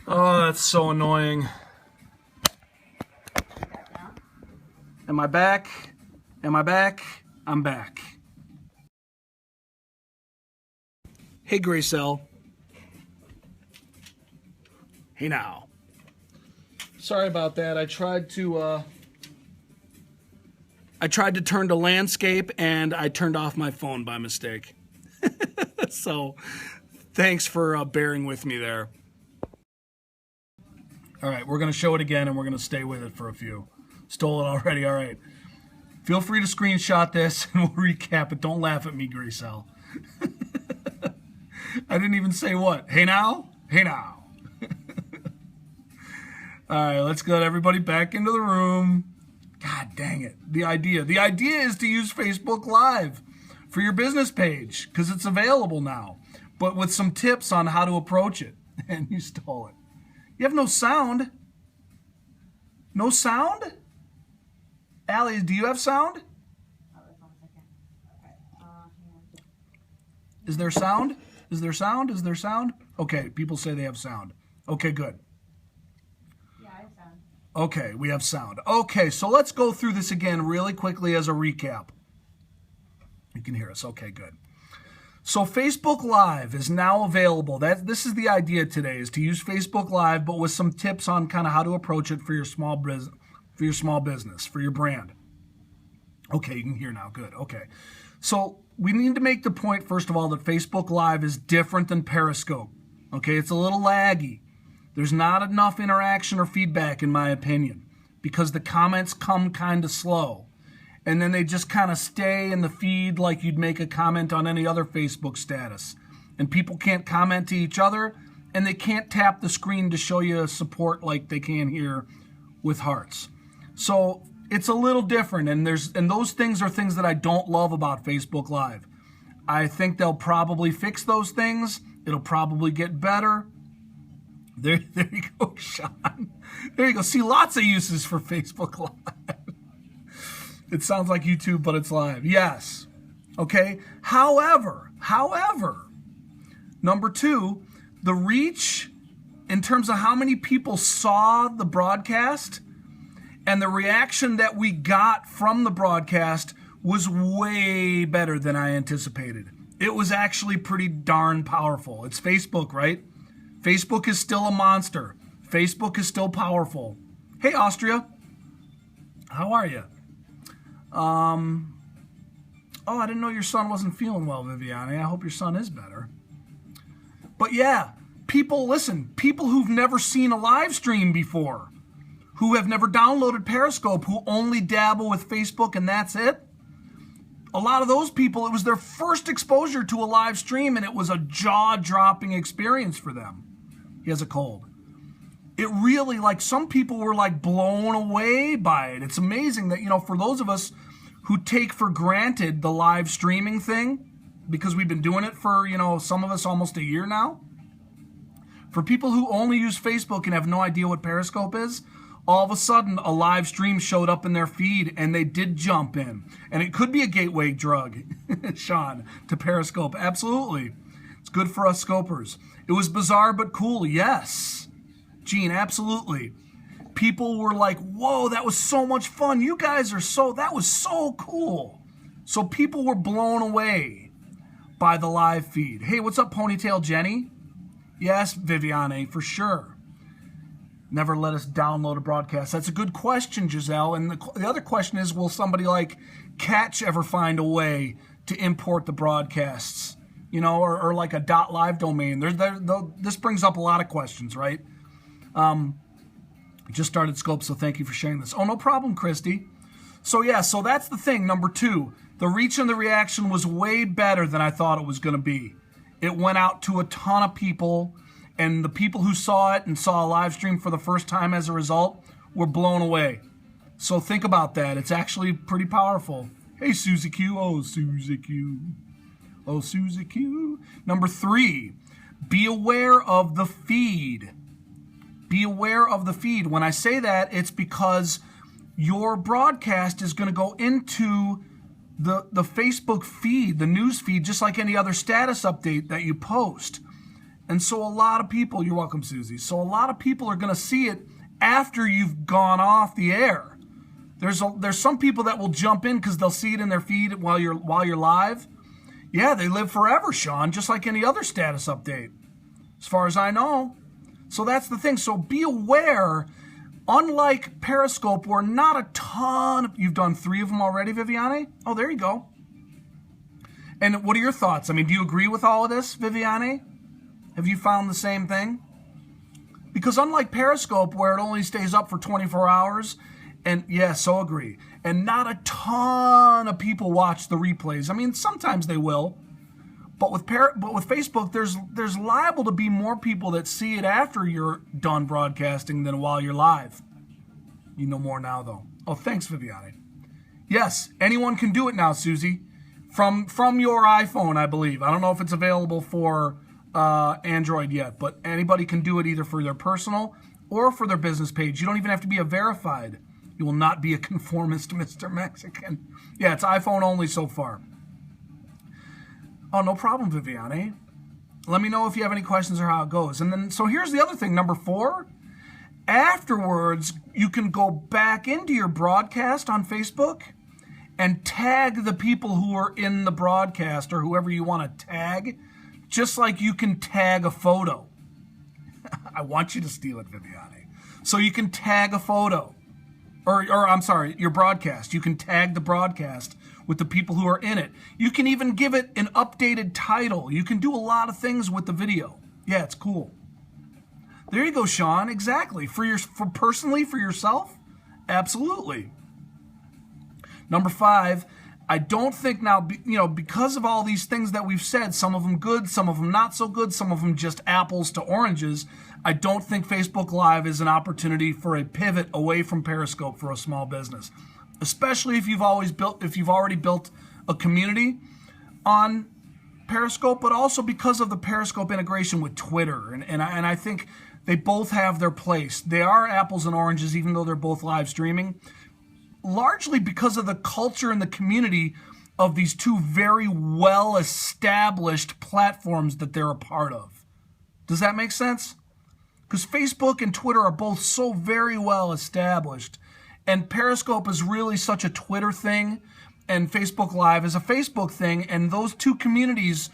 Oh, that's so annoying. Am I back? Am I back? I'm back. Hey, Gracell. Hey now. Sorry about that. I tried to turn to landscape and I turned off my phone by mistake. So, thanks for bearing with me there. All right, we're going to show it again and we're going to stay with it for a few. Stole it already, all right. Feel free to screenshot this and we'll recap it. Don't laugh at me, Gracell. I didn't even say what. Hey now? Hey now. All right, let's get everybody back into the room. God dang it. The idea is to use Facebook Live for your business page because it's available now, but with some tips on how to approach it. And you stole it. You have no sound. No sound? Allie, do you have sound? Is there sound? Is there sound? Is there sound? Okay, people say they have sound. Okay, good. Yeah, I have sound. Okay, we have sound. Okay, so let's go through this again really quickly as a recap. You can hear us. Okay, good. So Facebook Live is now available. This is the idea today, is to use Facebook Live, but with some tips on kind of how to approach it for your small business, for your brand. Okay, you can hear now. Good. Okay. So we need to make the point, first of all, that Facebook Live is different than Periscope. Okay, it's a little laggy. There's not enough interaction or feedback, in my opinion, because the comments come kind of slow. And then they just kind of stay in the feed like you'd make a comment on any other Facebook status. And people can't comment to each other, and they can't tap the screen to show you support like they can here with hearts. So it's a little different, and those things are things that I don't love about Facebook Live. I think they'll probably fix those things. It'll probably get better. There you go, Sean. There you go. See, lots of uses for Facebook Live. It sounds like YouTube, but it's live. Yes. Okay. However, number two, the reach in terms of how many people saw the broadcast and the reaction that we got from the broadcast was way better than I anticipated. It was actually pretty darn powerful. It's Facebook, right? Facebook is still a monster. Facebook is still powerful. Hey, Austria. How are you? Oh, I didn't know your son wasn't feeling well, Viviane. I hope your son is better. But yeah, people who've never seen a live stream before, who have never downloaded Periscope, who only dabble with Facebook and that's it. A lot of those people, it was their first exposure to a live stream and it was a jaw-dropping experience for them. He has a cold. It really, some people were blown away by it. It's amazing that, for those of us who take for granted the live streaming thing, because we've been doing it for, some of us almost a year now. For people who only use Facebook and have no idea what Periscope is, all of a sudden a live stream showed up in their feed and they did jump in. And it could be a gateway drug, Sean, to Periscope. Absolutely. It's good for us scopers. It was bizarre but cool, yes. Gene, absolutely. People were like, whoa, that was so much fun. You guys that was so cool. So people were blown away by the live feed. Hey, what's up, Ponytail Jenny? Yes, Viviane, for sure. Never let us download a broadcast. That's a good question, Giselle. And the other question is, will somebody like Catch ever find a way to import the broadcasts? Or like a .live domain. This brings up a lot of questions, right? Just started Scope, so thank you for sharing this. Oh, no problem, Christy. So that's the thing. Number two, the reach and the reaction was way better than I thought it was going to be. It went out to a ton of people, and the people who saw it and saw a live stream for the first time as a result were blown away. So think about that. It's actually pretty powerful. Hey, Susie Q. Oh, Susie Q. Oh, Susie Q. Number three, be aware of the feed. Be aware of the feed. When I say that, it's because your broadcast is going to go into the Facebook feed, the news feed, just like any other status update that you post. And so a lot of people, you're welcome, Susie. So a lot of people are going to see it after you've gone off the air. There's some people that will jump in because they'll see it in their feed while you're live. Yeah, they live forever, Sean, just like any other status update, as far as I know. So that's the thing. So be aware, unlike Periscope, where not a ton, you've done 3 of them already, Viviane? Oh, there you go. And what are your thoughts? I mean, do you agree with all of this, Viviane? Have you found the same thing? Because unlike Periscope, where it only stays up for 24 hours, and yeah, so agree, and not a ton of people watch the replays. I mean, sometimes they will, but with Facebook, there's liable to be more people that see it after you're done broadcasting than while you're live. You know more now, though. Oh, thanks, Viviane. Yes, anyone can do it now, Susie, from your iPhone, I believe. I don't know if it's available for Android yet, but anybody can do it either for their personal or for their business page. You don't even have to be a verified. You will not be a conformist, Mr. Mexican. Yeah, it's iPhone only so far. Oh, no problem, Viviane. Let me know if you have any questions or how it goes. And then, so here's the other thing, number 4. Afterwards, you can go back into your broadcast on Facebook and tag the people who are in the broadcast or whoever you want to tag, just like you can tag a photo. I want you to steal it, Viviane. So you can tag a photo. Or I'm sorry, your broadcast. You can tag the broadcast with the people who are in it. You can even give it an updated title. You can do a lot of things with the video. Yeah, it's cool. There you go, Sean. Exactly. For personally, for yourself? Absolutely. Number 5, I don't think now, because of all these things that we've said, some of them good, some of them not so good, some of them just apples to oranges, I don't think Facebook Live is an opportunity for a pivot away from Periscope for a small business, especially if you've already built a community on Periscope, but also because of the Periscope integration with Twitter. And I think they both have their place. They are apples and oranges, even though they're both live streaming, largely because of the culture and the community of these two very well-established platforms that they're a part of. Does that make sense? Because Facebook and Twitter are both so very well established, and Periscope is really such a Twitter thing, and Facebook Live is a Facebook thing, and those two communities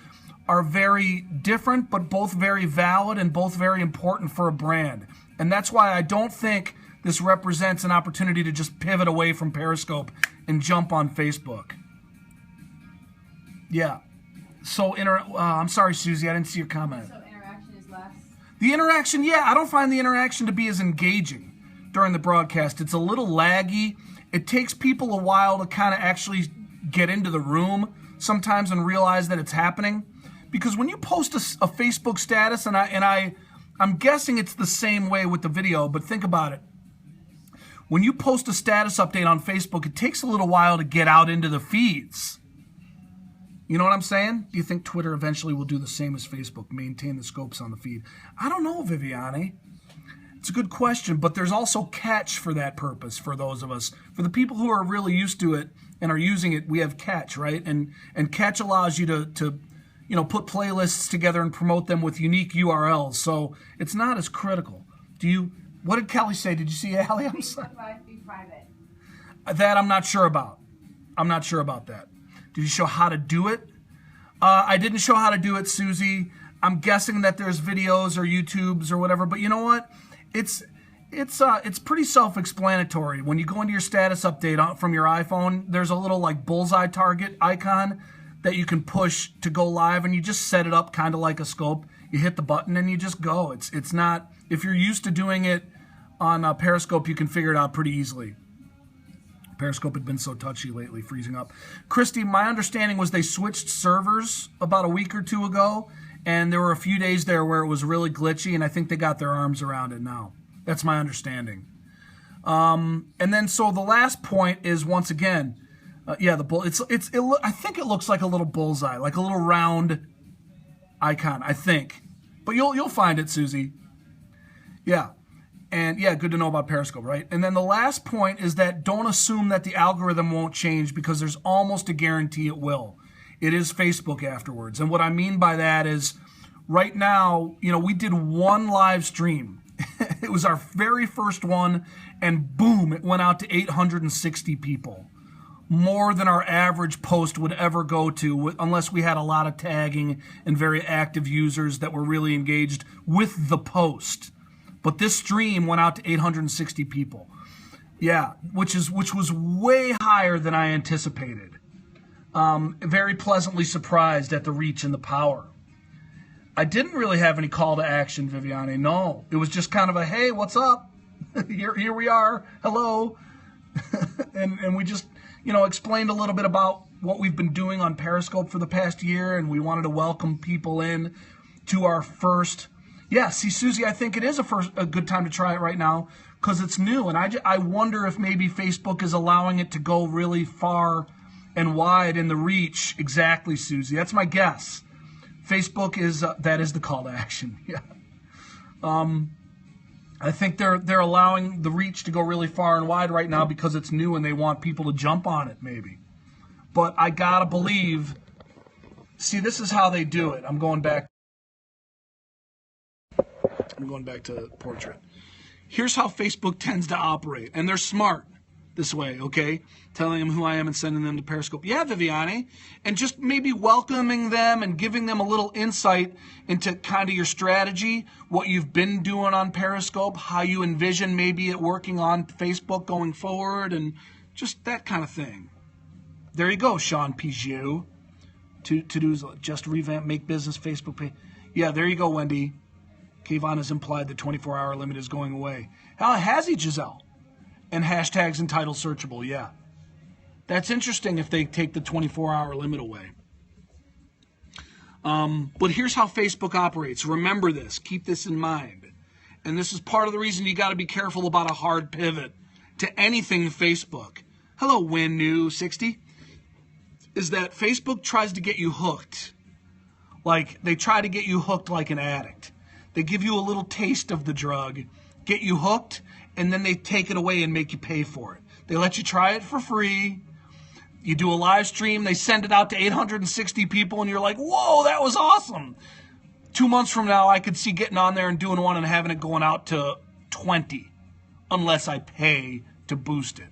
are very different, but both very valid and both very important for a brand. And that's why I don't think this represents an opportunity to just pivot away from Periscope and jump on Facebook. Yeah. So, I'm sorry, Susie, I didn't see your comment. So interaction is less? The interaction, yeah, I don't find the interaction to be as engaging during the broadcast. It's a little laggy. It takes people a while to kind of actually get into the room sometimes and realize that it's happening. Because when you post a Facebook status, and I'm guessing it's the same way with the video, but think about it. When you post a status update on Facebook, it takes a little while to get out into the feeds. You know what I'm saying? Do you think Twitter eventually will do the same as Facebook, maintain the scopes on the feed? I don't know, Viviane. It's a good question, but there's also Catch for that purpose for those of us. For the people who are really used to it and are using it, we have Catch, right? And Catch allows you to put playlists together and promote them with unique URLs, so it's not as critical. What did Kelly say? Did you see Allie? I'm sorry. Be private. That I'm not sure about. I'm not sure about that. Did you show how to do it? I didn't show how to do it, Susie. I'm guessing that there's videos or YouTubes or whatever, but you know what? It's pretty self-explanatory. When you go into your status update from your iPhone, there's a little like bullseye target icon that you can push to go live, and you just set it up kind of like a scope. You hit the button and you just go. It's not, if you're used to doing it on Periscope, you can figure it out pretty easily. Periscope had been so touchy lately, freezing up. Christy, my understanding was they switched servers about a week or 2 ago, and there were a few days there where it was really glitchy, and I think they got their arms around it now. That's my understanding. And then, so the last point is, once again, I think it looks like a little bullseye, like a little round icon, I think. But you'll find it, Susie. Yeah. And yeah, good to know about Periscope, right? And then the last point is that don't assume that the algorithm won't change, because there's almost a guarantee it will. It is Facebook afterwards. And what I mean by that is Right now, we did one live stream. It was our very first one, and boom, it went out to 860 people. More than our average post would ever go to, unless we had a lot of tagging and very active users that were really engaged with the post. But this stream went out to 860 people. Yeah, which was way higher than I anticipated. Very pleasantly surprised at the reach and the power. I didn't really have any call to action, Viviane. No, it was just kind of a, hey, what's up? Here we are. Hello. and we just, explained a little bit about what we've been doing on Periscope for the past year, and we wanted to welcome people in to our first. Yeah, see, Susie, I think it is a good time to try it right now because it's new, and I wonder if maybe Facebook is allowing it to go really far and wide in the reach. Exactly, Susie. That's my guess. Facebook that is the call to action. Yeah. I think they're allowing the reach to go really far and wide right now because it's new and they want people to jump on it maybe. But I gotta believe. See, this is how they do it. I'm going back to portrait. Here's how Facebook tends to operate, and they're smart this way, okay? Telling them who I am and sending them to Periscope. Yeah, Viviane. And just maybe welcoming them and giving them a little insight into kind of your strategy, what you've been doing on Periscope, how you envision maybe it working on Facebook going forward, and just that kind of thing. There you go, Sean Pijou. To-dos, just revamp, make business, Facebook pay. Yeah, there you go, Wendy. Kayvon has implied the 24-hour limit is going away. How has he, Giselle? And hashtags and title searchable, yeah. That's interesting if they take the 24-hour limit away. But here's how Facebook operates. Remember this. Keep this in mind. And this is part of the reason you got to be careful about a hard pivot to anything Facebook. Hello, WinNew60. Is that Facebook tries to get you hooked. Like, they try to get you hooked like an addict. They give you a little taste of the drug, get you hooked, and then they take it away and make you pay for it. They let you try it for free. You do a live stream, they send it out to 860 people, and you're like, whoa, that was awesome. 2 months from now, I could see getting on there and doing one and having it going out to 20, unless I pay to boost it.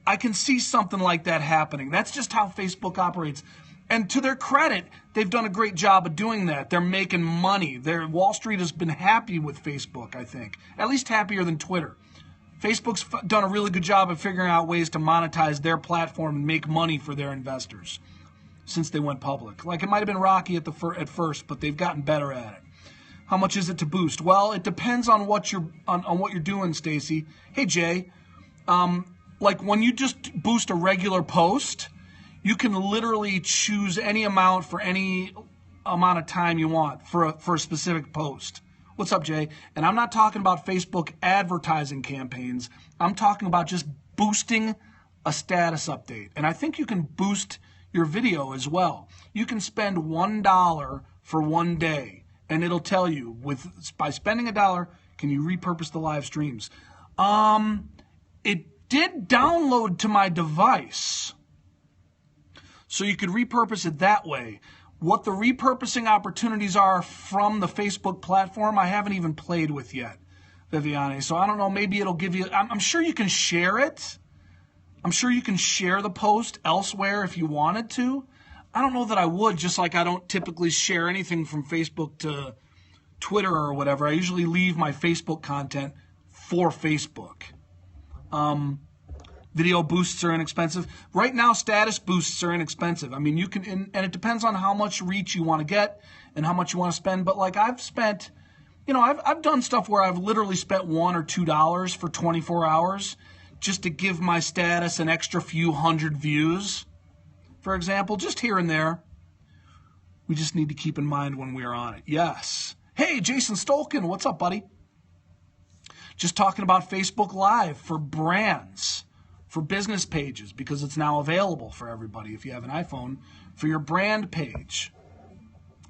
I can see something like that happening. That's just how Facebook operates. And to their credit, they've done a great job of doing that. They're making money. Wall Street has been happy with Facebook, I think. At least happier than Twitter. Facebook's done a really good job of figuring out ways to monetize their platform and make money for their investors since they went public. Like, it might have been rocky at first, but they've gotten better at it. How much is it to boost? Well, it depends on what you're doing, Stacy. Hey, Jay. Like, when you just boost a regular post, you can literally choose any amount for any amount of time you want for a specific post. What's up, Jay? And I'm not talking about Facebook advertising campaigns. I'm talking about just boosting a status update. And I think you can boost your video as well. You can spend $1 for 1 day, and it'll tell you by spending $1, can you repurpose the live streams? It did download to my device. So you could repurpose it that way. What the repurposing opportunities are from the Facebook platform, I haven't even played with yet, Viviane. So I don't know, maybe it'll give you, I'm sure you can share it. I'm sure you can share the post elsewhere if you wanted to. I don't know that I would, just like I don't typically share anything from Facebook to Twitter or whatever. I usually leave my Facebook content for Facebook. Video boosts are inexpensive. Right now, status boosts are inexpensive. I mean, you can, and it depends on how much reach you want to get and how much you want to spend. But like I've spent, I've done stuff where I've literally spent $1 or $2 for 24 hours just to give my status an extra few hundred views, for example, just here and there. We just need to keep in mind when we are on it. Yes. Hey, Jason Stolkin, what's up, buddy? Just talking about Facebook Live for brands. For business pages, because it's now available for everybody if you have an iPhone, for your brand page.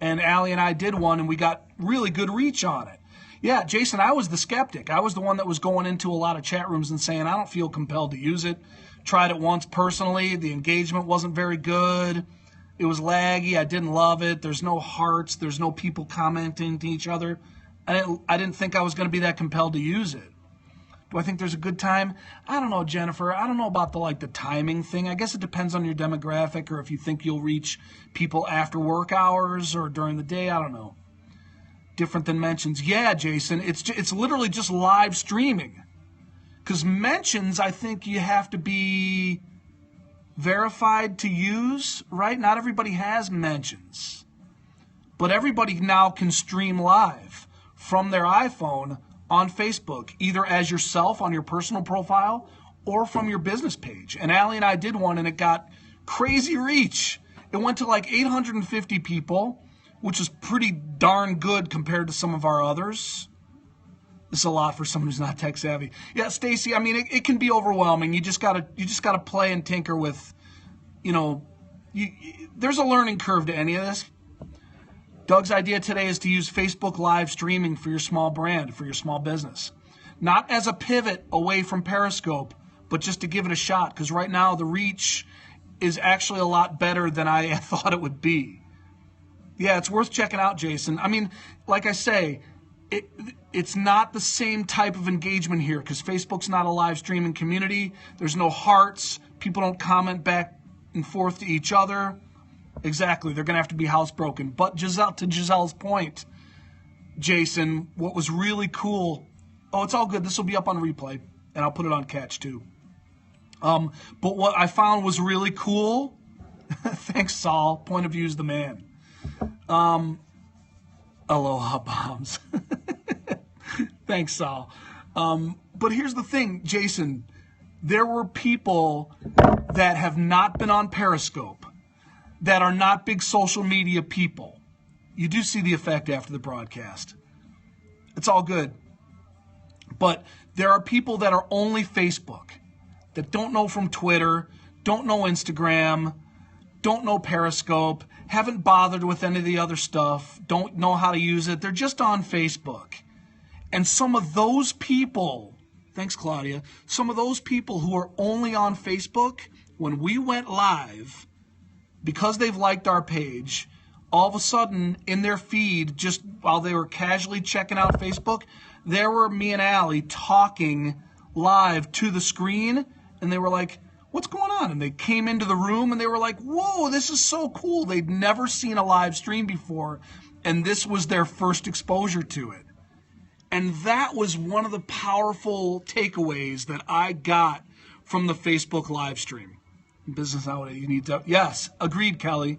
And Allie and I did one, and we got really good reach on it. Yeah, Jason, I was the skeptic. I was the one that was going into a lot of chat rooms and saying, I don't feel compelled to use it. Tried it once personally. The engagement wasn't very good. It was laggy. I didn't love it. There's no hearts. There's no people commenting to each other. I didn't think I was going to be that compelled to use it. Do I think there's a good time? I don't know, Jennifer. I don't know about the timing thing. I guess it depends on your demographic, or if you think you'll reach people after work hours or during the day. I don't know. Different than mentions. Yeah, Jason, it's literally just live streaming. Because mentions, I think you have to be verified to use, right? Not everybody has mentions. But everybody now can stream live from their iPhone on Facebook, either as yourself on your personal profile or from your business page. And Allie and I did one, and it got crazy reach. It went to 850 people, which is pretty darn good compared to some of our others. This is a lot for someone who's not tech savvy. Yeah, Stacy, I mean, it can be overwhelming. You just gotta play and tinker with, there's a learning curve to any of this. Doug's idea today is to use Facebook live streaming for your small brand, for your small business. Not as a pivot away from Periscope, but just to give it a shot, because right now the reach is actually a lot better than I thought it would be. Yeah, it's worth checking out, Jason. I mean, like I say, it's not the same type of engagement here, because Facebook's not a live streaming community. There's no hearts. People don't comment back and forth to each other. Exactly. They're going to have to be housebroken. But to Giselle's point, Jason, what was really cool, it's all good. This will be up on replay, and I'll put it on catch too. But what I found was really cool, thanks, Saul, point of view is the man. Aloha bombs. Thanks, Saul. But here's the thing, Jason. There were people that have not been on Periscope, that are not big social media people. You do see the effect after the broadcast. It's all good. But there are people that are only Facebook, that don't know from Twitter, don't know Instagram, don't know Periscope, haven't bothered with any of the other stuff, don't know how to use it. They're just on Facebook. And some of those people, thanks, Claudia, some of those people who are only on Facebook, when we went live, because they've liked our page, all of a sudden in their feed, just while they were casually checking out Facebook, there were me and Allie talking live to the screen, and they were like, what's going on? And they came into the room and they were like, whoa, this is so cool. They'd never seen a live stream before, and this was their first exposure to it. And that was one of the powerful takeaways that I got from the Facebook live stream. Business nowadays, you need to, yes, agreed, Kelly.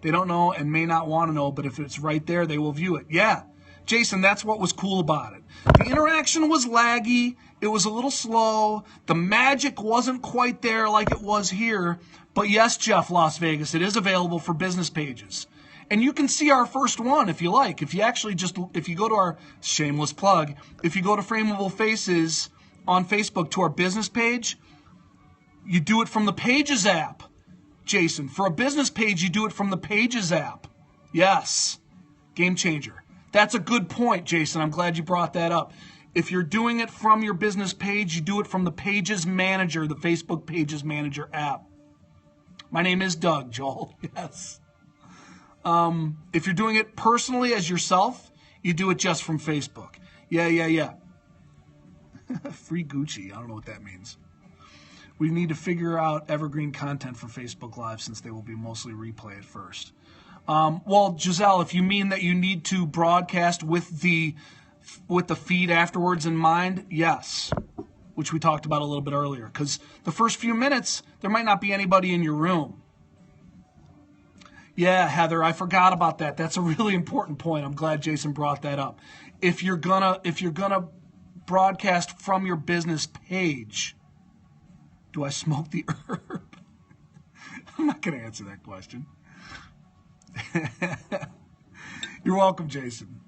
They don't know and may not want to know, but if it's right there, they will view it. Yeah, Jason, that's what was cool about it. The interaction was laggy. It was a little slow. The magic wasn't quite there like it was here. But yes, Jeff, Las Vegas, it is available for business pages. And you can see our first one if you like. If you go to our shameless plug, if you go to FrameableFaces on Facebook to our business page, you do it from the Pages app, Jason. For a business page, you do it from the Pages app. Yes, game changer. That's a good point, Jason. I'm glad you brought that up. If you're doing it from your business page, you do it from the Pages Manager, the Facebook Pages Manager app. My name is Doug, Joel. Yes. If you're doing it personally as yourself, you do it just from Facebook. Yeah. Free Gucci. I don't know what that means. We need to figure out evergreen content for Facebook Live since they will be mostly replay at first. Well, Giselle, if you mean that you need to broadcast with the feed afterwards in mind, yes, which we talked about a little bit earlier, because the first few minutes, there might not be anybody in your room. Yeah, Heather, I forgot about that. That's a really important point. I'm glad Jason brought that up. If you're gonna broadcast from your business page, do I smoke the herb? I'm not going to answer that question. You're welcome, Jason.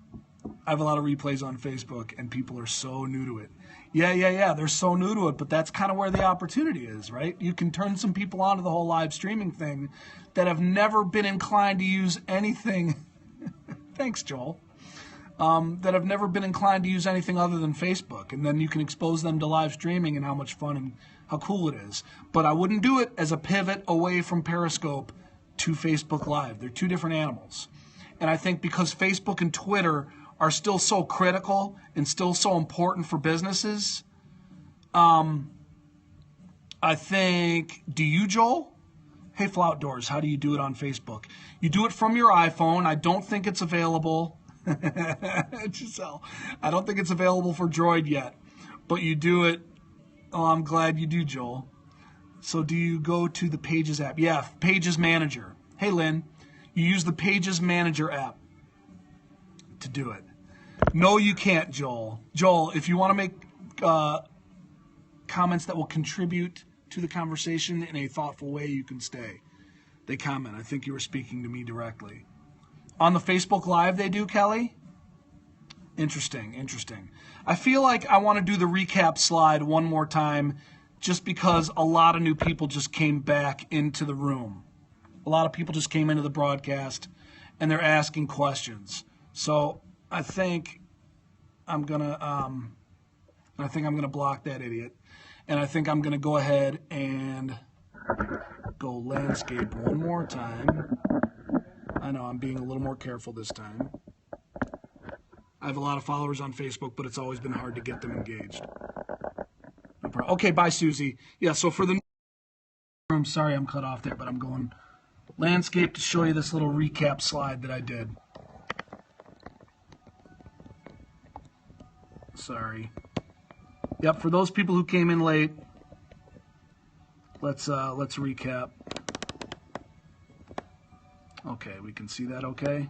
I have a lot of replays on Facebook, and people are so new to it. Yeah. They're so new to it, but that's kind of where the opportunity is, right? You can turn some people onto the whole live streaming thing that have never been inclined to use anything. Thanks, Joel. That have never been inclined to use anything other than Facebook, and then you can expose them to live streaming and how much fun and how cool it is. But I wouldn't do it as a pivot away from Periscope to Facebook Live. They're two different animals. And I think because Facebook and Twitter are still so critical and still so important for businesses, I think, do you, Joel? Hey, Floutdoors, how do you do it on Facebook? You do it from your iPhone. I don't think it's available. Giselle, I don't think it's available for Droid yet, but you do it. Oh, I'm glad you do, Joel. So do you go to the Pages app? Yeah, Pages Manager. Hey, Lynn, you use the Pages Manager app to do it. No, you can't, Joel. Joel, if you want to make comments that will contribute to the conversation in a thoughtful way, you can stay. They comment. I think you were speaking to me directly. On the Facebook Live they do, Kelly? Interesting. I feel like I want to do the recap slide one more time just because a lot of new people just came back into the room. A lot of people just came into the broadcast and they're asking questions. So I think I'm gonna block that idiot. And I think I'm going to go ahead and go landscape one more time. I know I'm being a little more careful this time. I have a lot of followers on Facebook, but it's always been hard to get them engaged. No problem. Okay, bye, Susie. Yeah, so for the room, sorry I'm cut off there, but I'm going landscape to show you this little recap slide that I did. Sorry. Yep, for those people who came in late, let's recap. Okay, we can see that okay?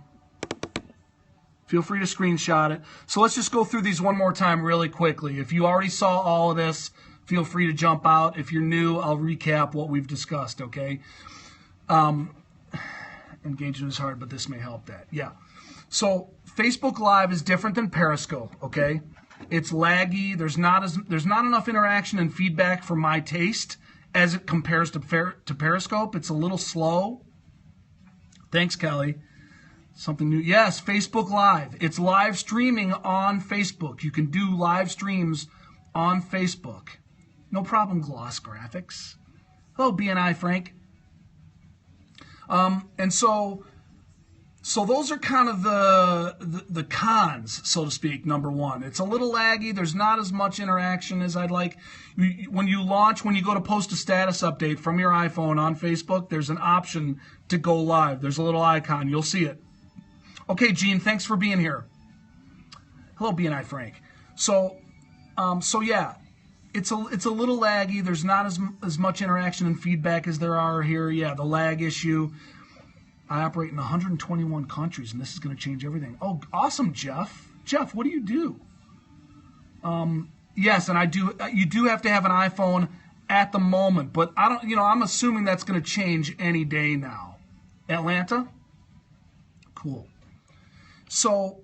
Feel free to screenshot it. So let's just go through these one more time really quickly. If you already saw all of this, feel free to jump out. If you're new, I'll recap what we've discussed, okay? Engagement is hard, but this may help that. Yeah. So Facebook Live is different than Periscope, okay? It's laggy. There's not enough interaction and feedback for my taste as it compares to Periscope. It's a little slow. Thanks, Kelly. Something new. Yes, Facebook Live. It's live streaming on Facebook. You can do live streams on Facebook. No problem, Gloss Graphics. Hello, BNI Frank. And so those are kind of the cons, so to speak, number one. It's a little laggy. There's not as much interaction as I'd like. When you go to post a status update from your iPhone on Facebook, there's an option to go live. There's a little icon. You'll see it. Okay, Gene, thanks for being here. Hello, BNI Frank. So yeah, it's a little laggy. There's not as much interaction and feedback as there are here. Yeah, the lag issue. I operate in 121 countries, and this is going to change everything. Oh, awesome, Jeff. Jeff, what do you do? Yes, and I do. You do have to have an iPhone at the moment, but I don't. I'm assuming that's going to change any day now. Atlanta, cool. So,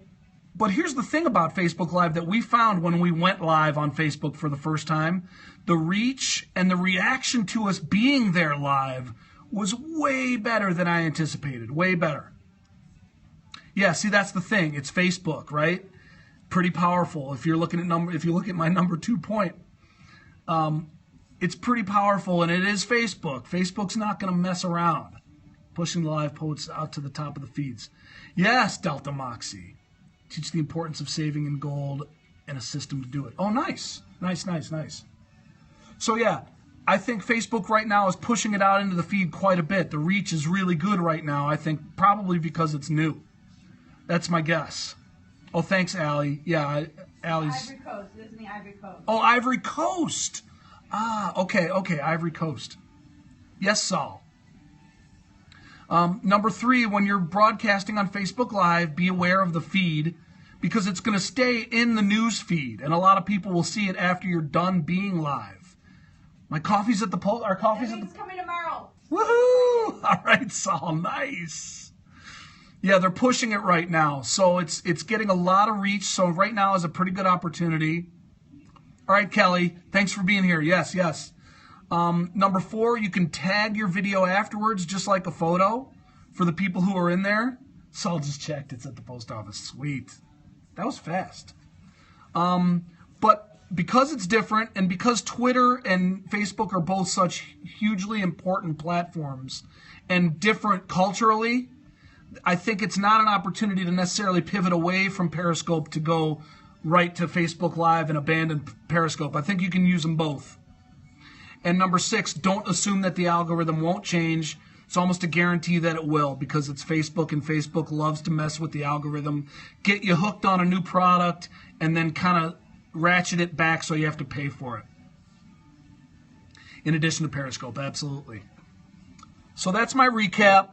but here's the thing about Facebook Live that we found when we went live on Facebook for the first time: the reach and the reaction to us being there live was way better than I anticipated. Way better. Yeah, see, that's the thing. It's Facebook, right? Pretty powerful. If you look at my number 2 point, it's pretty powerful, and it is Facebook. Facebook's not going to mess around, pushing the live posts out to the top of the feeds. Yes, Delta Moxie. Teach the importance of saving in gold and a system to do it. Oh, nice. Nice. So yeah, I think Facebook right now is pushing it out into the feed quite a bit. The reach is really good right now, I think, probably because it's new. That's my guess. Oh, thanks, Allie. Yeah, Allie's... Ivory Coast. It is in the Ivory Coast. Oh, Ivory Coast. Ah, okay, Ivory Coast. Yes, Saul. Number 3, when you're broadcasting on Facebook Live, be aware of the feed because it's going to stay in the news feed, and a lot of people will see it after you're done being live. My coffee's at the post. Our coffee's at the... It's coming tomorrow. Woohoo! All right, Saul. Nice. Yeah, they're pushing it right now. So it's getting a lot of reach. So right now is a pretty good opportunity. All right, Kelly. Thanks for being here. Yes. Number 4, you can tag your video afterwards, just like a photo, for the people who are in there. Saul just checked. It's at the post office. Sweet. That was fast. But because it's different, and because Twitter and Facebook are both such hugely important platforms and different culturally, I think it's not an opportunity to necessarily pivot away from Periscope to go right to Facebook Live and abandon Periscope. I think you can use them both. And number 6, don't assume that the algorithm won't change. It's almost a guarantee that it will, because it's Facebook, and Facebook loves to mess with the algorithm, get you hooked on a new product, and then kind of ratchet it back so you have to pay for it. In addition to Periscope, absolutely. So that's my recap.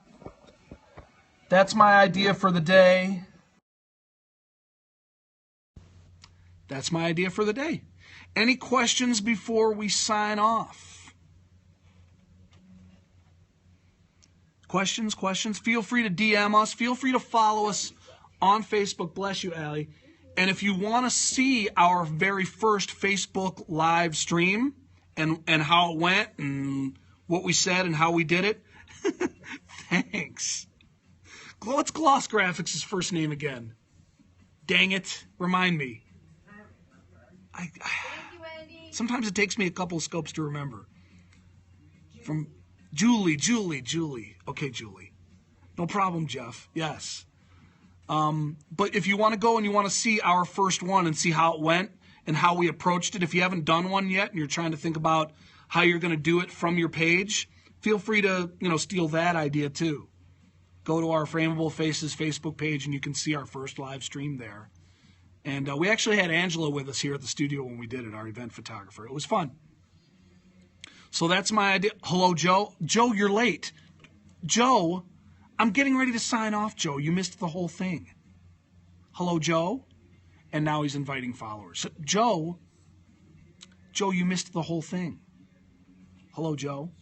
That's my idea for the day. That's my idea for the day. Any questions before we sign off? Questions? Feel free to DM us. Feel free to follow us on Facebook. Bless you, Allie. And if you want to see our very first Facebook live stream and how it went and what we said and how we did it, thanks. What's Gloss Graphics' first name again? Dang it. Remind me. Thank you, Wendy. Sometimes it takes me a couple of scopes to remember. From Julie. Okay, Julie. No problem, Jeff. Yes. But if you want to go and you want to see our first one and see how it went and how we approached it, if you haven't done one yet and you're trying to think about how you're going to do it from your page, feel free to, steal that idea too. Go to our FrameableFaces Facebook page and you can see our first live stream there. And we actually had Angela with us here at the studio when we did it, our event photographer. It was fun. So that's my idea. Hello, Joe. Joe, you're late. Joe, I'm getting ready to sign off, Joe. You missed the whole thing. Hello, Joe. And now he's inviting followers. So, Joe, you missed the whole thing. Hello, Joe.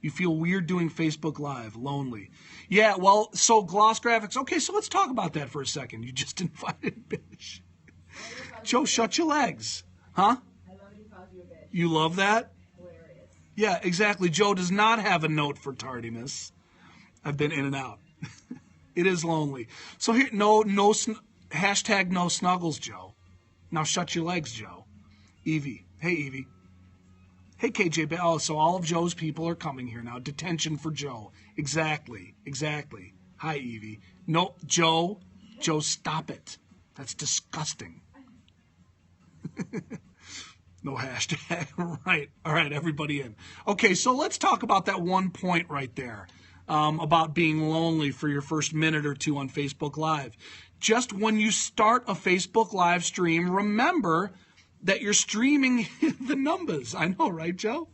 You feel weird doing Facebook Live, lonely. Yeah, well, so Gloss Graphics. Okay, so let's talk about that for a second. You just invited bitch. Joe, shut your legs. Huh? I love it. He calls you a bitch. You love that? Hilarious. Yeah, exactly. Joe does not have a note for tardiness. I've been in and out. It is lonely. So here, hashtag no snuggles, Joe. Now shut your legs, Joe. Evie. Hey, Evie. Hey, KJ. Oh, so all of Joe's people are coming here now. Detention for Joe. Exactly. Hi, Evie. No, Joe, stop it. That's disgusting. No hashtag. Right. All right, everybody in. Okay, so let's talk about that one point right there. About being lonely for your first minute or two on Facebook Live. Just when you start a Facebook Live stream, remember that you're streaming the numbers. I know, right, Joe?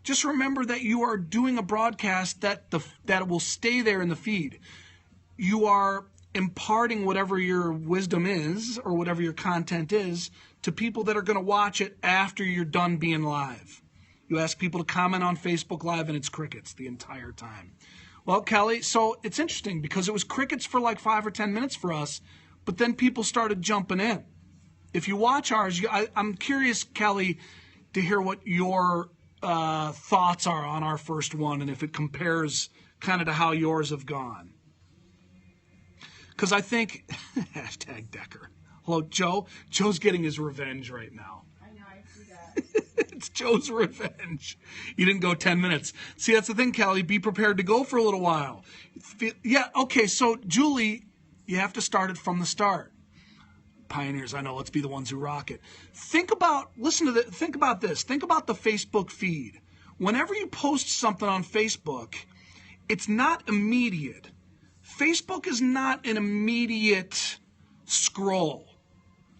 Just remember that you are doing a broadcast that will stay there in the feed. You are imparting whatever your wisdom is or whatever your content is to people that are going to watch it after you're done being live. You ask people to comment on Facebook Live and it's crickets the entire time. Well, Kelly, so it's interesting because it was crickets for like 5 or 10 minutes for us, but then people started jumping in. If you watch ours, I'm curious, Kelly, to hear what your thoughts are on our first one and if it compares kind of to how yours have gone. Because I think, hashtag Decker. Hello, Joe. Joe's getting his revenge right now. I know, I see that. It's Joe's revenge. You didn't go 10 minutes. See, that's the thing, Kelly. Be prepared to go for a little while. Yeah, okay, so, Julie, you have to start it from the start. Pioneers, I know, let's be the ones who rock it. Think about this. Think about the Facebook feed. Whenever you post something on Facebook, it's not immediate. Facebook is not an immediate scroll.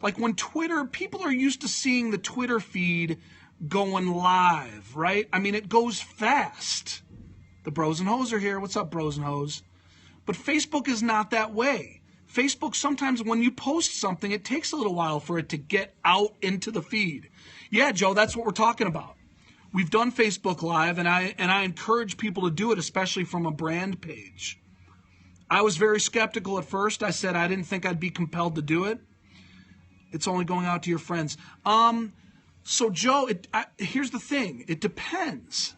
Like when Twitter, people are used to seeing the Twitter feed going live, right? I mean, it goes fast. The Bros and Hoes are here. What's up, Bros and Hoes? But Facebook is not that way. Facebook, sometimes when you post something, it takes a little while for it to get out into the feed. Yeah, Joe, that's what we're talking about. We've done Facebook Live, and I encourage people to do it, especially from a brand page. I was very skeptical at first. I said I didn't think I'd be compelled to do it. It's only going out to your friends. So, Joe, here's the thing. It depends.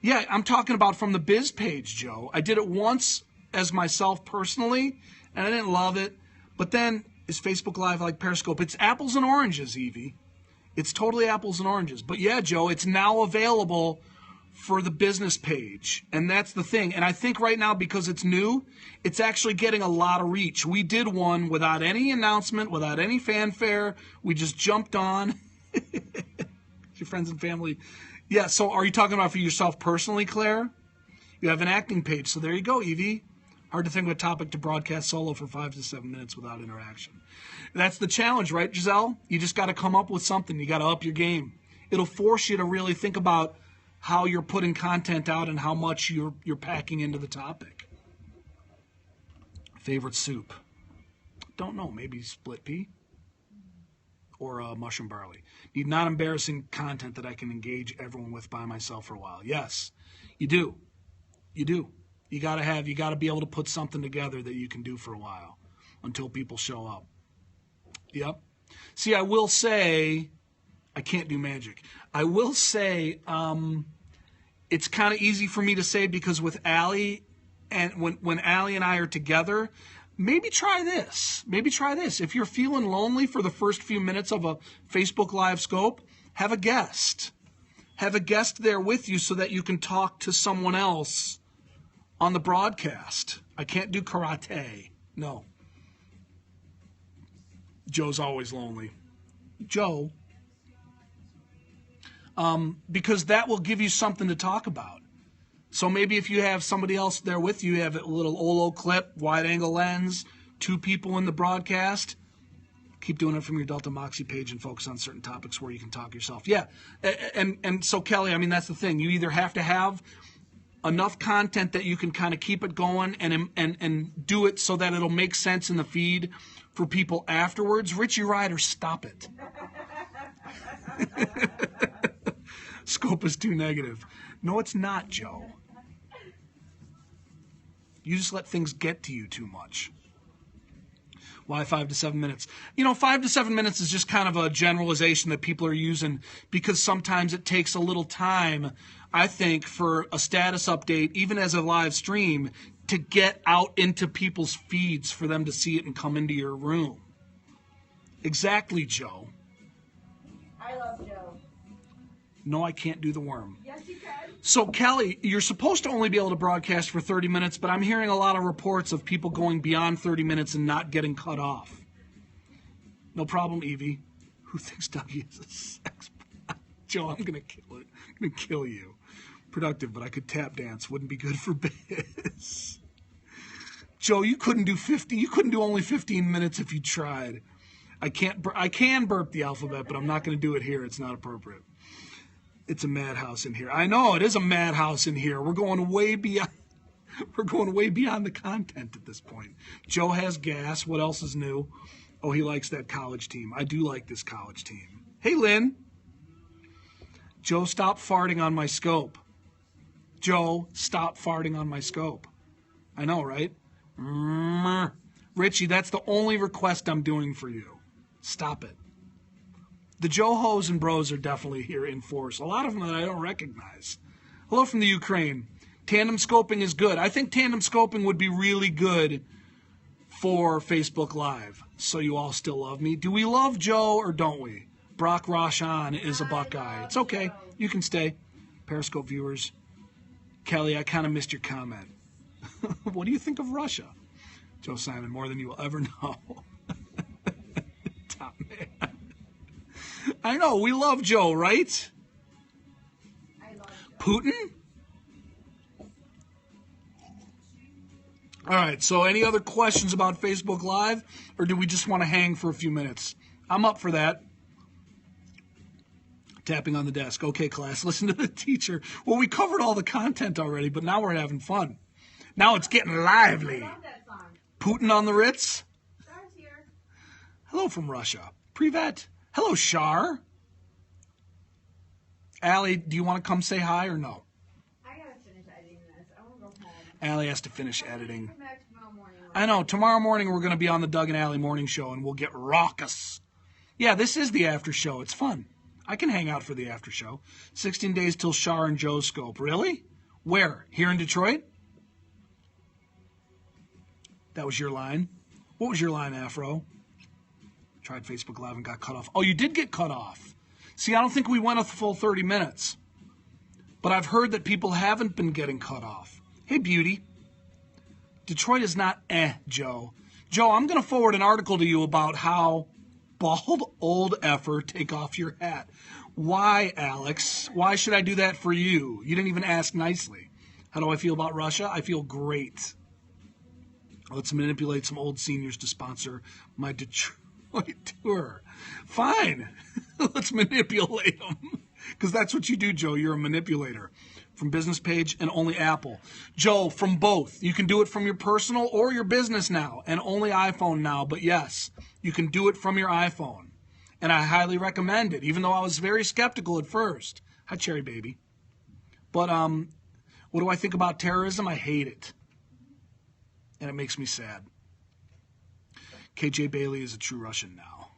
Yeah, I'm talking about from the biz page, Joe. I did it once as myself personally, and I didn't love it. But then, is Facebook Live like Periscope? It's apples and oranges, Evie. It's totally apples and oranges. But yeah, Joe, it's now available for the business page. And that's the thing. And I think right now, because it's new, it's actually getting a lot of reach. We did one without any announcement, without any fanfare. We just jumped on. Your friends and family. Yeah, so are you talking about for yourself personally, Claire? You have an acting page, so there you go, Evie. Hard to think of a topic to broadcast solo for 5 to 7 minutes without interaction. That's the challenge, right, Giselle? You just got to come up with something. You got to up your game. It'll force you to really think about how you're putting content out and how much you're packing into the topic. Favorite soup? Don't know. Maybe split pea or mushroom barley. Need not embarrassing content that I can engage everyone with by myself for a while. Yes, you do. You do. You got to be able to put something together that you can do for a while until people show up. Yep. See, I will say, I can't do magic. I will say, it's kind of easy for me to say because with Allie, and when Allie and I are together, maybe try this. Maybe try this. If you're feeling lonely for the first few minutes of a Facebook Live scope, have a guest. Have a guest there with you so that you can talk to someone else on the broadcast. I can't do karate. No. Joe's always lonely. Joe. Because that will give you something to talk about. So maybe if you have somebody else there with you, you have a little Olo clip, wide angle lens, 2 people in the broadcast. Keep doing it from your Delta Moxie page and focus on certain topics where you can talk yourself. Yeah, and so Kelly, I mean, that's the thing. You either have to have enough content that you can kind of keep it going and do it so that it'll make sense in the feed for people afterwards. Richie Ryder, stop it. Scope is too negative. No, it's not, Joe. You just let things get to you too much. Why 5 to 7 minutes? 5 to 7 minutes is just kind of a generalization that people are using because sometimes it takes a little time, I think, for a status update, even as a live stream, to get out into people's feeds for them to see it and come into your room. Exactly, Joe. I love Joe. No, I can't do the worm. Yes, you can. So, Kelly, you're supposed to only be able to broadcast for 30 minutes, but I'm hearing a lot of reports of people going beyond 30 minutes and not getting cut off. No problem, Evie. Who thinks Dougie is a sex bot? Joe, I'm going to kill it. I'm going to kill you. Productive, but I could tap dance. Wouldn't be good for biz. Joe, you couldn't do 50. You couldn't do only 15 minutes if you tried. I can burp the alphabet, but I'm not going to do it here. It's not appropriate. It's a madhouse in here. I know it is a madhouse in here. We're going way beyond the content at this point. Joe has gas. What else is new? Oh, he likes that college team. I do like this college team. Hey, Lynn. Joe, stop farting on my scope. Joe, stop farting on my scope. I know, right? Richie, that's the only request I'm doing for you. Stop it. The Joe-hos and bros are definitely here in force. A lot of them that I don't recognize. Hello from the Ukraine. Tandem scoping is good. I think tandem scoping would be really good for Facebook Live. So you all still love me. Do we love Joe or don't we? Brock Roshan is a Buckeye. It's okay. You can stay. Periscope viewers. Kelly, I kind of missed your comment. What do you think of Russia? Joe Simon, more than you will ever know. Top man. I know, we love Joe, right? I love Joe. Putin? All right, so any other questions about Facebook Live, or do we just want to hang for a few minutes? I'm up for that. Tapping on the desk. Okay, class, listen to the teacher. Well, we covered all the content already, but now we're having fun. Now it's getting lively. I love that song. Putin on the Ritz? Star's here. Hello from Russia. Privet. Hello, Shar. Allie, do you want to come say hi or no? I gotta finish editing this. I wanna go home. Allie has to finish editing. Come back tomorrow morning. I know. Tomorrow morning we're going to be on the Doug and Allie morning show, and we'll get raucous. Yeah, this is the after show. It's fun. I can hang out for the after show. 16 days till Shar and Joe's scope. Really? Where? Here in Detroit? That was your line. What was your line, Afro? Tried Facebook Live and got cut off. Oh, you did get cut off. See, I don't think we went a full 30 minutes. But I've heard that people haven't been getting cut off. Hey, Beauty. Detroit is not Joe. Joe, I'm going to forward an article to you about how bald old effer take off your hat. Why, Alex? Why should I do that for you? You didn't even ask nicely. How do I feel about Russia? I feel great. Let's manipulate some old seniors to sponsor my Detroit tour. Fine. Let's manipulate them. Because that's what you do, Joe. You're a manipulator. From business page and only Apple. Joe, from both. You can do it from your personal or your business now. And only iPhone now. But yes, you can do it from your iPhone. And I highly recommend it, even though I was very skeptical at first. Hi, Cherry Baby. But what do I think about terrorism? I hate it. And it makes me sad. KJ Bailey is a true Russian now.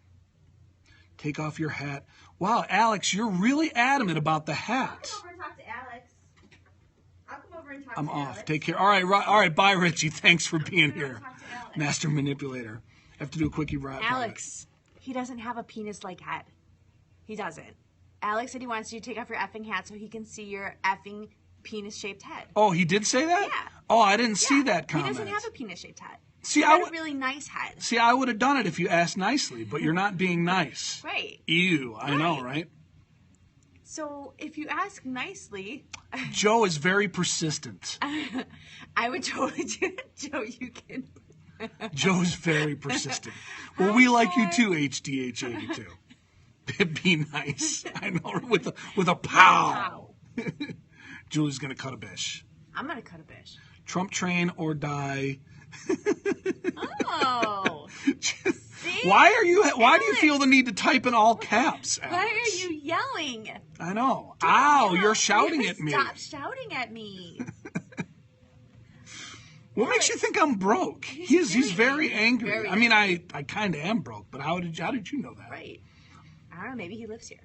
Take off your hat. Wow, Alex, you're really adamant about the hat. I'll come over and talk to Alex. I'll come over and talk I'm to off. Alex. Take care. All right, bye, Richie. Thanks for being here. Talk to Alex. Master manipulator. I have to do a quickie rap. Alex, he doesn't have a penis-like head. He doesn't. Alex said he wants you to take off your effing hat so he can see your effing penis-shaped head. Oh, he did say that? Yeah. Oh, I didn't see that comment. He doesn't have a penis-shaped head. See, He's got a really nice head. See, I would have done it if you asked nicely, but you're not being nice. Right. Ew, I know, right? So if you ask nicely, Joe is very persistent. I would totally do it. Joe, you can. Joe's very persistent. Well, we like you too, HDH82. Be nice. I know, with a pow. Julie's going to cut a bish. I'm going to cut a bish. Trump train or die. Oh. See? Why do you feel the need to type in all caps, Alex? Why are you yelling? I know. Ow, you're shouting at me. Stop shouting at me. What makes you think I'm broke? He's very angry. Very I mean, I kind of am broke, but how did you know that? Right. I don't know. Maybe he lives here.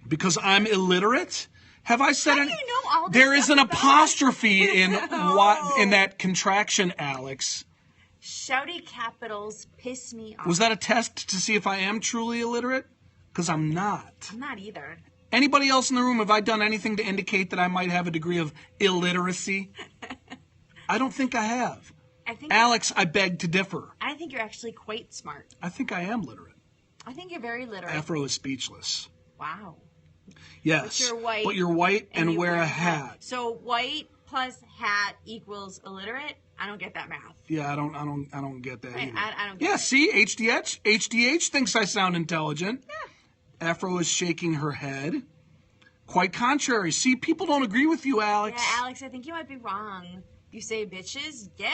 Because I'm illiterate? Have I said How do you know all this There is stuff an about apostrophe in No. in that contraction, Alex. Shouty capitals piss me off. Was that a test to see if I am truly illiterate? Because I'm not. I'm not either. Anybody else in the room, have I done anything to indicate that I might have a degree of illiteracy? I don't think I have. Alex, I beg to differ. I think you're actually quite smart. I think I am literate. I think you're very literate. Afro is speechless. Wow. Yes. But you're white and you wear a hat. So white plus hat equals illiterate? I don't get that math. Yeah, I don't get that either. I don't get Yeah, it. see, HDH thinks I sound intelligent. Yeah. Afro is shaking her head. Quite contrary. See, people don't agree with you, Alex. Yeah, Alex, I think you might be wrong. You say bitches? Yeah.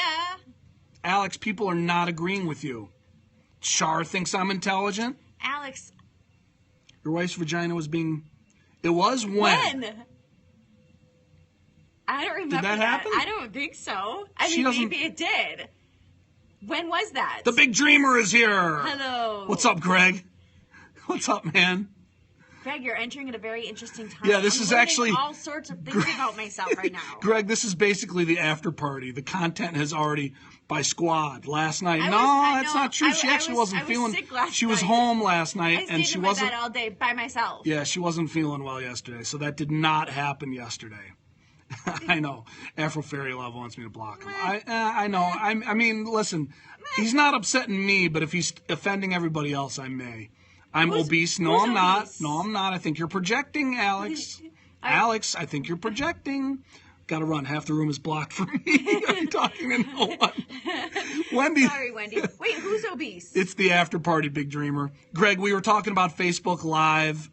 Alex, people are not agreeing with you. Char thinks I'm intelligent. Alex. Your wife's vagina was being... It was when? I don't remember Did that happen? I don't think so. I She mean, doesn't- maybe it did. When was that? The big dreamer is here. Hello. What's up, Greg? What's up, man? Greg, you're entering at a very interesting time. Yeah, this is learning actually- all sorts of things about myself right now. Greg, this is basically the after party. The content has already by squad last night. I No, was- that's no, not true. I- She I actually was- wasn't I was feeling. sick last She was night. home last I night, stayed and she in my wasn't. bed all day by myself. Yeah, she wasn't feeling well yesterday, so that did not happen yesterday. I know. Afro Fairy Love wants me to block him. I know. I mean, listen, he's not upsetting me, but if he's offending everybody else, I may. I'm obese. No, who's I'm not. obese? No, I'm not. I think you're projecting, Alex. Alex, I think you're projecting. Got to run. Half the room is blocked for me. I'm talking to no one. Wendy. Sorry, Wendy. Wait, who's obese? It's the after party, Big Dreamer. Greg, we were talking about Facebook Live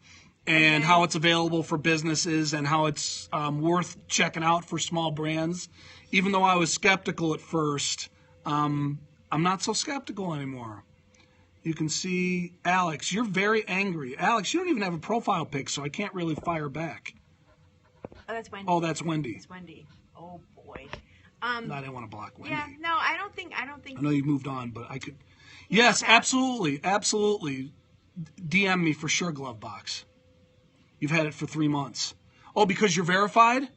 and how it's available for businesses and how it's worth checking out for small brands. Even though I was skeptical at first, I'm not so skeptical anymore. You can see Alex. You're very angry. Alex, you don't even have a profile pic, so I can't really fire back. Oh, that's Wendy. Oh, that's Wendy. It's Wendy. Oh boy. No, I didn't want to block Wendy. Yeah. No, I don't think. I know you've moved on, but I could. Yes, absolutely, absolutely. DM me for sure, glove box. You've had it for 3 months. Oh, because you're verified?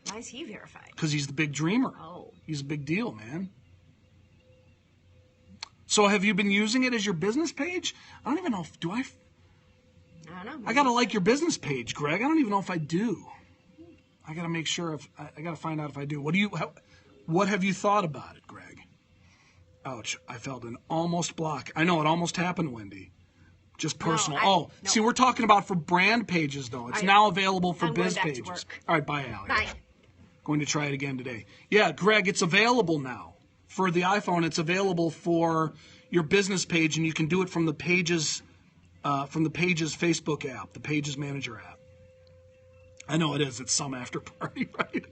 Why is he verified? Because he's the big dreamer. Oh. He's a big deal, man. So have you been using it as your business page? I don't even know if, do I? I don't know. I got to like your business page, Greg. I don't even know if I do. I got to make sure if I got to find out if I do. What have you thought about it, Greg? Ouch, I felt an almost block. I know, it almost happened, Wendy. Just personal. See, we're talking about for brand pages, though. It's now available for biz pages. All right, bye, Allie. Bye. Going to try it again today. Yeah, Greg, it's available now. For the iPhone, it's available for your business page, and you can do it from the Pages Facebook app, the Pages Manager app. I know it is. It's some after party, right?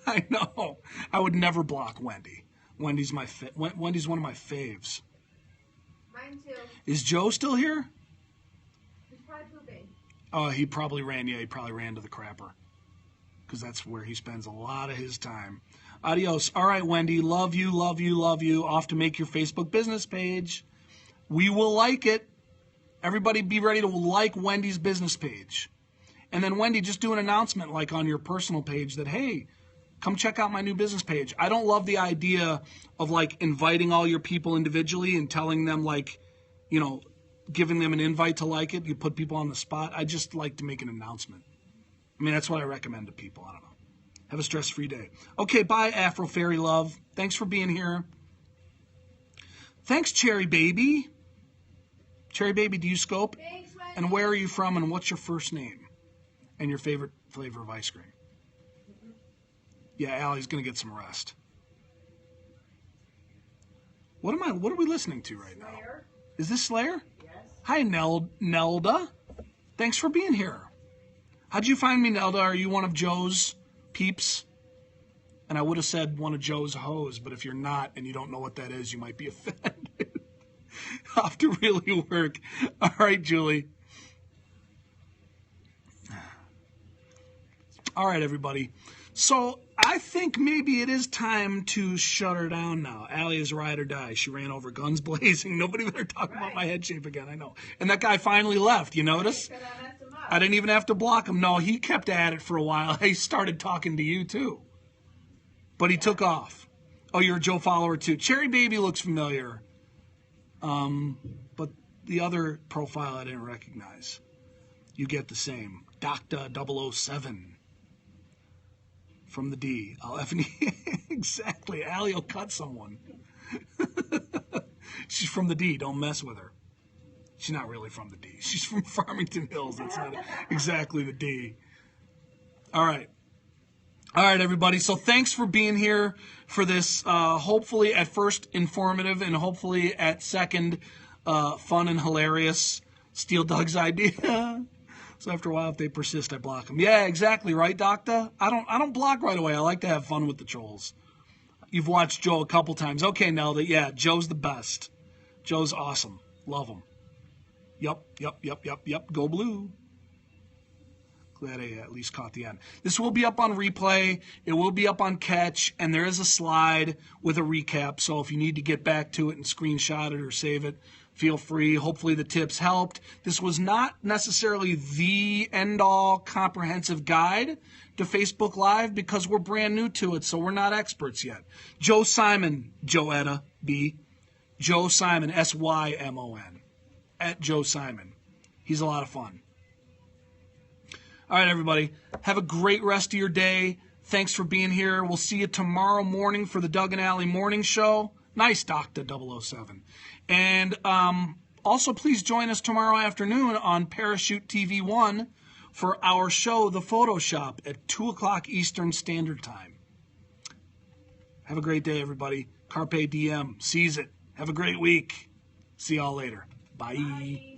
I know. I would never block Wendy. Wendy's one of my faves. Mine too. Is Joe still here? He's probably pooping. Oh, he probably ran. Yeah, he probably ran to the crapper. Because that's where he spends a lot of his time. Adios. All right, Wendy. Love you, love you, love you. Off to make your Facebook business page. We will like it. Everybody be ready to like Wendy's business page. And then, Wendy, just do an announcement like on your personal page that, hey, come check out my new business page. I don't love the idea of like inviting all your people individually and telling them like, you know, giving them an invite to like it. You put people on the spot. I just like to make an announcement. I mean, that's what I recommend to people. I don't know. Have a stress-free day. Okay, bye, Afro Fairy Love. Thanks for being here. Thanks, Cherry Baby. Cherry Baby, do you scope? Thanks, Wendy. And where are you from, and what's your first name? And your favorite flavor of ice cream? Yeah, Allie's going to get some rest. What are we listening to right now? Is this Slayer? Yes. Hi, Nelda. Thanks for being here. How'd you find me, Nelda? Are you one of Joe's peeps? And I would have said one of Joe's hoes, but if you're not and you don't know what that is, you might be offended. I'll have to really work. All right, Julie. All right, everybody. So I think maybe it is time to shut her down now. Allie is ride or die. She ran over guns blazing. Nobody better talk about my head shape again, I know. And that guy finally left, you notice? I didn't even have to block him. No, he kept at it for a while. He started talking to you, too. But he took off. Oh, you're a Joe follower, too. Cherry Baby looks familiar. But the other profile I didn't recognize. You get the same. Dr. 007. From the D. I'll F and E. Exactly. Allie will cut someone. She's from the D. Don't mess with her. She's not really from the D. She's from Farmington Hills. That's not exactly the D. All right. All right, everybody. So thanks for being here for this, hopefully at first informative and hopefully at second fun and hilarious Steel Doug's idea. So after a while, if they persist, I block them. Yeah, exactly, right, Doctor? I don't block right away. I like to have fun with the trolls. You've watched Joe a couple times. Okay, Nelda, yeah, Joe's the best. Joe's awesome. Love him. Yup. Go Blue. Glad I at least caught the end. This will be up on replay. It will be up on Catch, and there is a slide with a recap. So if you need to get back to it and screenshot it or save it, feel free. Hopefully the tips helped. This was not necessarily the end-all comprehensive guide to Facebook Live because we're brand new to it, so we're not experts yet. Joe Simon, Joetta B. Joe Simon, S-Y-M-O-N. At Joe Simon. He's a lot of fun. All right, everybody. Have a great rest of your day. Thanks for being here. We'll see you tomorrow morning for the Doug and Allie Morning Show. Nice, Dr. 007. And also, please join us tomorrow afternoon on Parachute TV 1 for our show, The Photoshop, at 2 o'clock Eastern Standard Time. Have a great day, everybody. Carpe diem. Seize it. Have a great week. See y'all later. Bye.